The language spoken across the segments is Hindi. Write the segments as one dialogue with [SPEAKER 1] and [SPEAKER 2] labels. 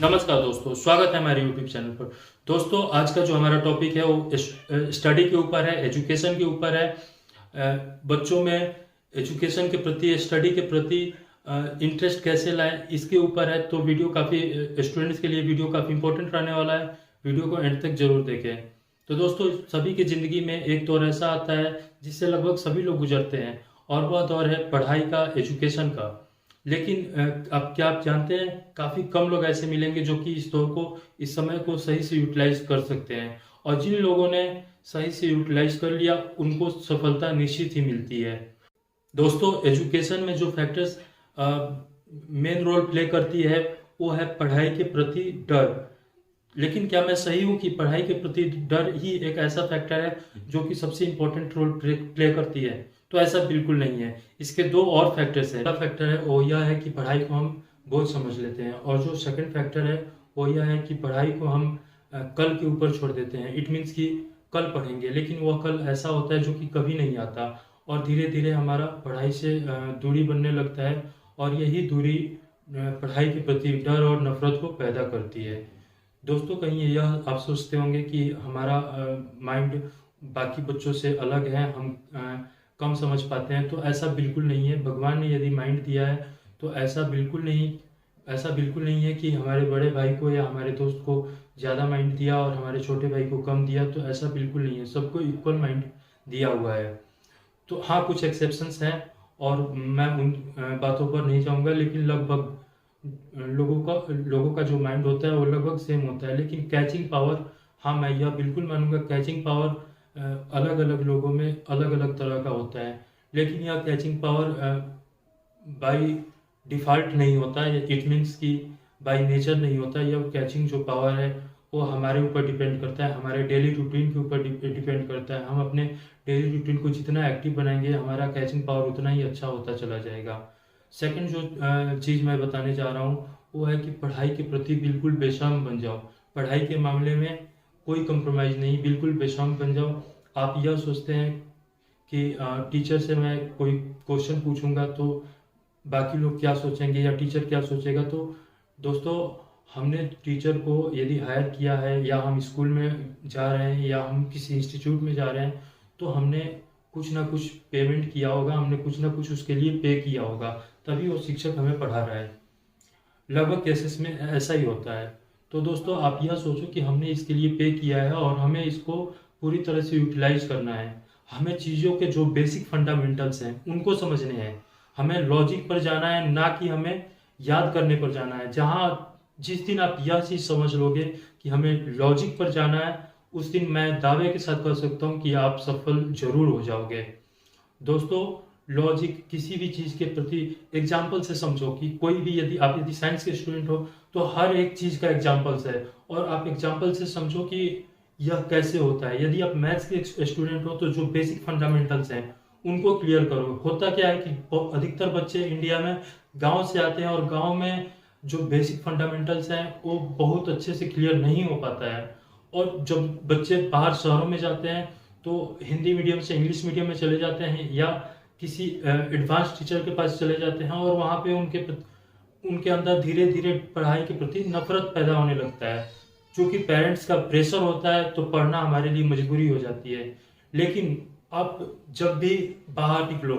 [SPEAKER 1] नमस्कार दोस्तों, स्वागत है हमारे YouTube चैनल पर। दोस्तों, आज का जो हमारा टॉपिक है वो स्टडी के ऊपर है, एजुकेशन के ऊपर है। बच्चों में एजुकेशन के प्रति, स्टडी के प्रति इंटरेस्ट कैसे लाएं, इसके ऊपर है। तो वीडियो काफ़ी स्टूडेंट्स के लिए वीडियो काफ़ी इंपॉर्टेंट रहने वाला है। वीडियो को एंड तक जरूर देखें। तो दोस्तों, सभी की ज़िंदगी में एक दौर ऐसा आता है जिससे लगभग सभी लोग गुजरते हैं, और वह दौर है पढ़ाई का, एजुकेशन का। लेकिन अब क्या आप जानते हैं, काफ़ी कम लोग ऐसे मिलेंगे जो कि इस दौर को, इस समय को सही से यूटिलाइज कर सकते हैं। और जिन लोगों ने सही से यूटिलाइज कर लिया, उनको सफलता निश्चित ही मिलती है। दोस्तों, एजुकेशन में जो फैक्टर्स मेन रोल प्ले करती है, वो है पढ़ाई के प्रति डर। लेकिन क्या मैं सही हूँ कि पढ़ाई के प्रति डर ही एक ऐसा फैक्टर है जो कि सबसे इम्पोर्टेंट रोल प्ले करती है? तो ऐसा बिल्कुल नहीं है। इसके दो और फैक्टर्स हैं। पहला फैक्टर है वो यह है कि पढ़ाई को हम बोझ समझ लेते हैं, और जो सेकंड फैक्टर है वो यह है कि पढ़ाई को हम कल के ऊपर छोड़ देते हैं। इट मीन्स कि कल पढ़ेंगे, लेकिन वह कल ऐसा होता है जो कि कभी नहीं आता, और धीरे धीरे हमारा पढ़ाई से दूरी बनने लगता है, और यही दूरी पढ़ाई के प्रति डर और नफरत को पैदा करती है। दोस्तों, कहीं यह आप सोचते होंगे कि हमारा माइंड बाकी बच्चों से अलग है, हम कम समझ पाते हैं। तो ऐसा बिल्कुल नहीं है। भगवान ने यदि माइंड दिया है तो ऐसा बिल्कुल नहीं है कि हमारे बड़े भाई को या हमारे दोस्त को ज़्यादा माइंड दिया और हमारे छोटे भाई को कम दिया। तो ऐसा बिल्कुल नहीं है, सबको इक्वल माइंड दिया हुआ है। तो हाँ, कुछ एक्सेप्शंस हैं, और मैं उन बातों पर नहीं जाऊँगा, लेकिन लगभग लोगों का जो माइंड होता है वो लगभग सेम होता है। लेकिन कैचिंग पावर, हाँ, मैं यह बिल्कुल मानूंगा, कैचिंग पावर अलग अलग लोगों में अलग अलग तरह का होता है। लेकिन यह कैचिंग पावर बाय डिफ़ॉल्ट नहीं होता है। इट मीन्स कि बाय नेचर नहीं होता। यह कैचिंग जो पावर है वो हमारे ऊपर डिपेंड करता है, हमारे डेली रूटीन के ऊपर डिपेंड करता है। हम अपने डेली रूटीन को जितना एक्टिव बनाएंगे, हमारा कैचिंग पावर उतना ही अच्छा होता चला जाएगा। सेकंड जो चीज़ मैं बताने जा रहा हूँ वो है कि पढ़ाई के प्रति बिल्कुल बेशर्म बन जाओ। पढ़ाई के मामले में कोई कंप्रोमाइज़ नहीं, बिल्कुल बेशर्म बन जाओ। आप यह सोचते हैं कि टीचर से मैं कोई क्वेश्चन पूछूंगा तो बाकी लोग क्या सोचेंगे या टीचर क्या सोचेगा। तो दोस्तों, हमने टीचर को यदि हायर किया है, या हम स्कूल में जा रहे हैं, या हम किसी इंस्टीट्यूट में जा रहे हैं, तो हमने कुछ ना कुछ पेमेंट किया होगा, हमने कुछ ना कुछ उसके लिए पे किया होगा, तभी वो शिक्षक हमें पढ़ा रहा है। लगभग केसेस में ऐसा ही होता है। तो दोस्तों, आप यह सोचो कि हमने इसके लिए पे किया है और हमें इसको पूरी तरह से यूटिलाइज करना है। हमें चीज़ों के जो बेसिक फंडामेंटल्स हैं उनको समझने हैं। हमें लॉजिक पर जाना है, ना कि हमें याद करने पर जाना है। जिस दिन आप यह चीज़ समझ लोगे कि हमें लॉजिक पर जाना है, उस दिन मैं दावे के साथ कह सकता हूँ कि आप सफल जरूर हो जाओगे। दोस्तों, लॉजिक किसी भी चीज़ के प्रति एग्जाम्पल से समझो। कि कोई भी, यदि साइंस के स्टूडेंट हो तो हर एक चीज़ का एग्जाम्पल्स है, और आप एग्जाम्पल से समझो कि यह कैसे होता है। यदि आप मैथ्स के स्टूडेंट हो तो जो बेसिक फंडामेंटल्स हैं उनको क्लियर करो। होता क्या है कि अधिकतर बच्चे इंडिया में गांव से आते हैं, और गांव में जो बेसिक फंडामेंटल्स हैं वो बहुत अच्छे से क्लियर नहीं हो पाता है। और जब बच्चे बाहर शहरों में जाते हैं तो हिंदी मीडियम से इंग्लिश मीडियम में चले जाते हैं, या किसी एडवांस टीचर के पास चले जाते हैं, और वहाँ पे उनके अंदर धीरे धीरे पढ़ाई के प्रति नफरत पैदा होने लगता है। क्योंकि पेरेंट्स का प्रेशर होता है तो पढ़ना हमारे लिए मजबूरी हो जाती है। लेकिन आप जब भी बाहर निकलो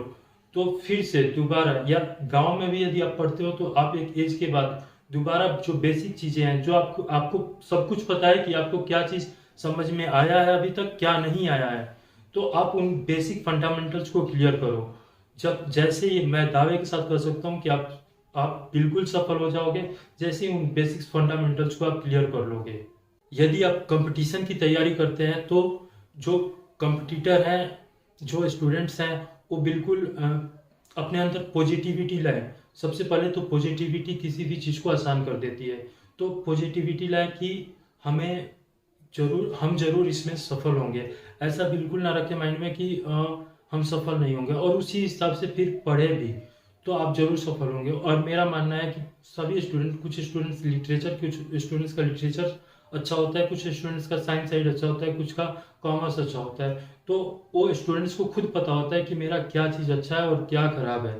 [SPEAKER 1] तो फिर से दोबारा, या गांव में भी यदि आप पढ़ते हो तो आप एक एज के बाद दोबारा जो बेसिक चीज़ें हैं, जो आपको आपको सब कुछ पता है कि आपको क्या चीज़ समझ में आया है अभी तक, क्या नहीं आया है, तो आप उन बेसिक फंडामेंटल्स को क्लियर करो। जब जैसे ही मैं दावे के साथ कर सकता हूँ कि आप बिल्कुल सफल हो जाओगे, जैसे ही उन बेसिक्स फंडामेंटल्स को आप क्लियर कर लोगे। यदि आप कंपटीशन की तैयारी करते हैं तो जो कंपटीटर हैं, जो स्टूडेंट्स हैं, वो बिल्कुल अपने अंदर पॉजिटिविटी लाए। सबसे पहले तो पॉजिटिविटी किसी भी चीज़ को आसान कर देती है। तो पॉजिटिविटी लाए कि हम जरूर इसमें सफल होंगे। ऐसा बिल्कुल ना रखें माइंड में कि हम सफल नहीं होंगे, और उसी हिसाब से फिर पढ़े भी तो आप जरूर सफल होंगे। और मेरा मानना है कि सभी स्टूडेंट, कुछ स्टूडेंट्स लिटरेचर, कुछ स्टूडेंट्स का लिटरेचर अच्छा होता है, कुछ स्टूडेंट्स का साइंस साइड अच्छा होता है, कुछ का कॉमर्स अच्छा होता है। तो वो स्टूडेंट्स को खुद पता होता है कि मेरा क्या चीज़ अच्छा है और क्या खराब है।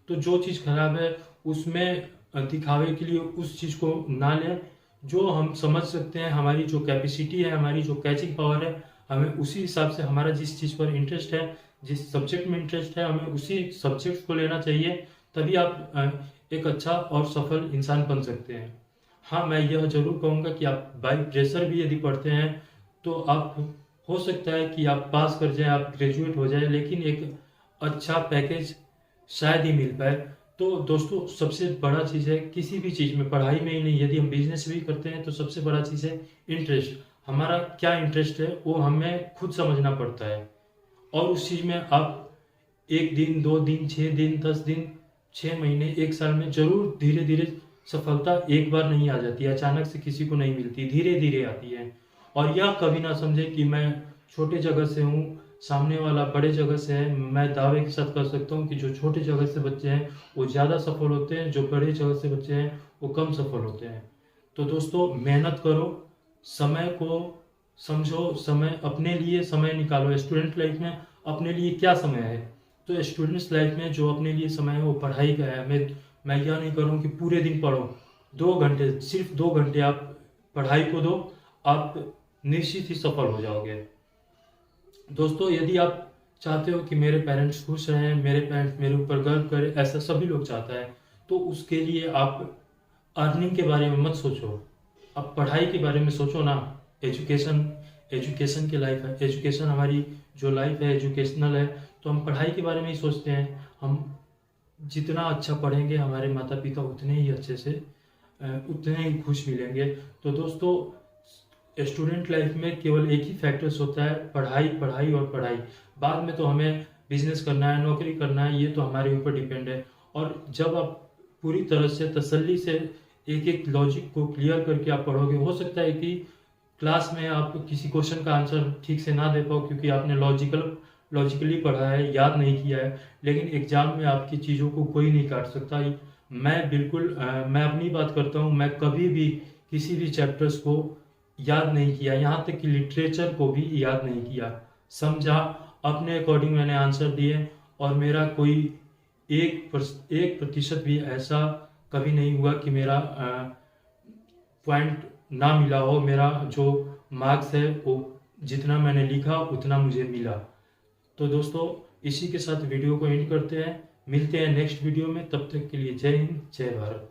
[SPEAKER 1] तो जो चीज़ खराब है उसमें दिखावे के लिए उस चीज़ को ना लें, जो हम समझ सकते हैं, हमारी जो कैपेसिटी है, हमारी जो कैचिंग पावर है, हमें उसी हिसाब से, हमारा जिस चीज़ पर इंटरेस्ट है, जिस सब्जेक्ट में इंटरेस्ट है, हमें उसी सब्जेक्ट को लेना चाहिए। तभी आप एक अच्छा और सफल इंसान बन सकते हैं। हाँ, मैं यह ज़रूर कहूँगा कि आप बाई प्रेशर भी यदि पढ़ते हैं तो आप, हो सकता है कि आप पास कर जाएं, आप ग्रेजुएट हो जाएं, लेकिन एक अच्छा पैकेज शायद ही मिल पाए। तो दोस्तों, सबसे बड़ा चीज़ है किसी भी चीज़ में, पढ़ाई में ही नहीं, यदि हम बिजनेस भी करते हैं तो सबसे बड़ा चीज़ है इंटरेस्ट। हमारा क्या इंटरेस्ट है वो हमें खुद समझना पड़ता है। और उस चीज़ में आप 1 दिन, 2 दिन, 6 दिन, 10 दिन, 6 महीने, 1 साल में जरूर धीरे धीरे, सफलता एक बार नहीं आ जाती, अचानक से किसी को नहीं मिलती, धीरे धीरे आती है। और यह कभी ना समझे कि मैं छोटे जगह से हूँ, सामने वाला बड़े जगह से है। मैं दावे के साथ कर सकता हूँ कि जो छोटे जगह से बच्चे हैं वो ज़्यादा सफल होते हैं, जो बड़े जगह से बच्चे हैं वो कम सफल होते हैं। तो दोस्तों, मेहनत करो, समय को समझो, समय अपने लिए समय निकालो। स्टूडेंट लाइफ में अपने लिए क्या समय है? तो स्टूडेंट्स लाइफ में जो अपने लिए समय है वो पढ़ाई का है। मैं यह नहीं करूँ कि पूरे दिन पढ़ो, 2 घंटे, सिर्फ 2 घंटे आप पढ़ाई को दो, आप निश्चित ही सफल हो जाओगे। दोस्तों, यदि आप चाहते हो कि मेरे पेरेंट्स खुश रहें, मेरे पेरेंट्स मेरे ऊपर गर्व करें, ऐसा सभी लोग चाहता है, तो उसके लिए आप अर्निंग के बारे में मत सोचो, आप पढ़ाई के बारे में सोचो ना। एजुकेशन, एजुकेशन की लाइफ है, एजुकेशन हमारी जो लाइफ है एजुकेशनल है, तो हम पढ़ाई के बारे में ही सोचते हैं। हम जितना अच्छा पढ़ेंगे, हमारे माता पिता उतने ही अच्छे से, उतने ही खुश मिलेंगे। तो दोस्तों, स्टूडेंट लाइफ में केवल एक ही फैक्टर्स होता है, पढ़ाई, पढ़ाई और पढ़ाई। बाद में तो हमें बिजनेस करना है, नौकरी करना है, ये तो हमारे ऊपर डिपेंड है। और जब आप पूरी तरह से तसल्ली से एक एक लॉजिक को क्लियर करके आप पढ़ोगे, हो सकता है कि क्लास में आप किसी क्वेश्चन का आंसर ठीक से ना दे पाओ, क्योंकि आपने लॉजिकली पढ़ा है, याद नहीं किया है, लेकिन एग्जाम में आपकी चीज़ों को कोई नहीं काट सकता। मैं अपनी बात करता हूँ, मैं कभी भी किसी भी चैप्टर्स को याद नहीं किया, यहाँ तक कि लिटरेचर को भी याद नहीं किया। समझा, अपने अकॉर्डिंग मैंने आंसर दिए, और मेरा कोई 1% भी ऐसा कभी नहीं हुआ कि मेरा पॉइंट ना मिला हो। मेरा जो मार्क्स है वो जितना मैंने लिखा उतना मुझे मिला। तो दोस्तों, इसी के साथ वीडियो को एंड करते हैं, मिलते हैं नेक्स्ट वीडियो में। तब तक के लिए जय हिंद, जय भारत।